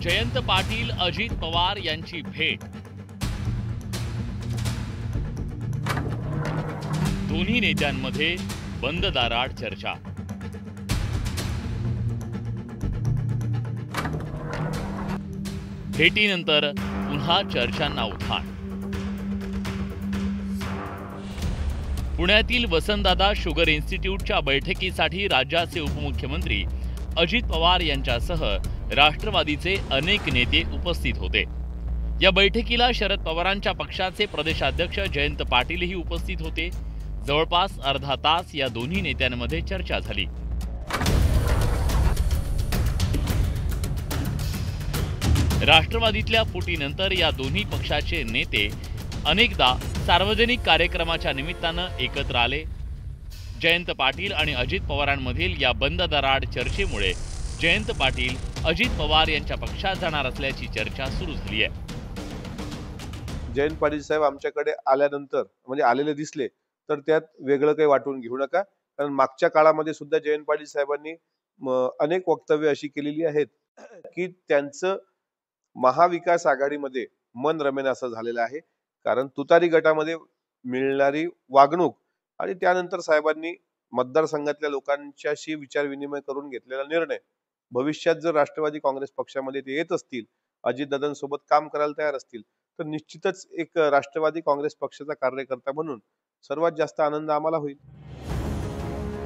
जयंत पाटील अजित पवार यांची भेट। दोन्ही नेत्यांमध्ये बंद दाराआड चर्चा। भेटीनंतर पुन्हा चर्चांना उधाण। पुण्यातील वसंतदादा शुगर इन्स्टिट्यूटच्या बैठकीसाठी राज्याचे उपमुख्यमंत्री अजित पवार यांच्यासह राष्ट्रवादीचे अनेक नेते उपस्थित होते। या बैठकीला शरद पवारांच्या पक्षाचे प्रदेशाध्यक्ष जयंत पाटीलही उपस्थित होते। जवळपास अर्धा तास या दोन्ही नेत्यांमध्ये चर्चा झाली। राष्ट्रवादीतल्या फुटीनंतर या दोन्ही पक्षाचे नेते अनेकदा सार्वजनिक कार्यक्रमाच्या निमित्तानं एकत्र आले। जयंत पाटील आणि अजित पवारांमधील या बंद दाराआड चर्चेमुळे जयंत पाटील अजित पवार यांच्या पक्षात जाणार असल्याची चर्चा सुरू झाली आहे। जयंत पाटील साहेब आमच्याकडे आल्यानंतर म्हणजे आलेले दिसले तर त्यात वेगळं काही वाटून घेऊ नका, कारण मागच्या काळामध्ये सुद्धा जयंत पाटील साहेबांनी अनेक वक्तव्य अशी केलेली आहेत की त्यांचं महाविकास आघाडीमध्ये मन रमेन असं झालेलं आहे। कारण तुतारी गटामध्ये मिळणारी वागणूक आणि त्यानंतर साहेबांनी मतदारसंघातल्या लोकांच्याशी विचार विनिमय करून घेतलेला निर्णय, भविष्यात जर राष्ट्रवादी काँग्रेस पक्षामध्ये ते येत असतील, अजितदादांसोबत काम करायला तयार असतील, तर निश्चितच एक राष्ट्रवादी काँग्रेस पक्षाचा कार्यकर्ता म्हणून सर्वात जास्त आनंद आम्हाला होईल।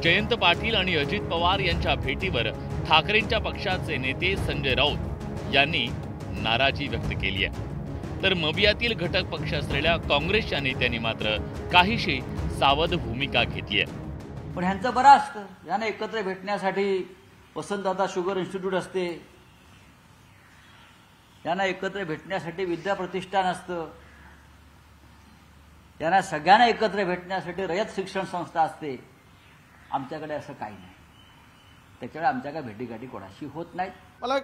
जयंत पाटील आणि अजित पवार यांच्या भेटीवर ठाकरेंच्या पक्षाचे नेते संजय राऊत यांनी नाराजी व्यक्त केली आहे। तर मवियातील घटक पक्ष असलेल्या काँग्रेसच्या नेत्यांनी मात्र काहीशी सावध भूमिका घेतली आहे। पण ह्यांचं बरं असतं, यांना एकत्र भेटण्यासाठी वसंतदादा शुगर इन्स्टिट्यूट असते, यांना एकत्र भेटण्यासाठी विद्या प्रतिष्ठान असतं, यांना सगळ्यांना एकत्र भेटण्यासाठी रयत शिक्षण संस्था असते। आमच्याकडे असं काही नाही, त्याच्यामुळे आमच्या काय भेटीगाठी कोणाशी होत नाहीत। मला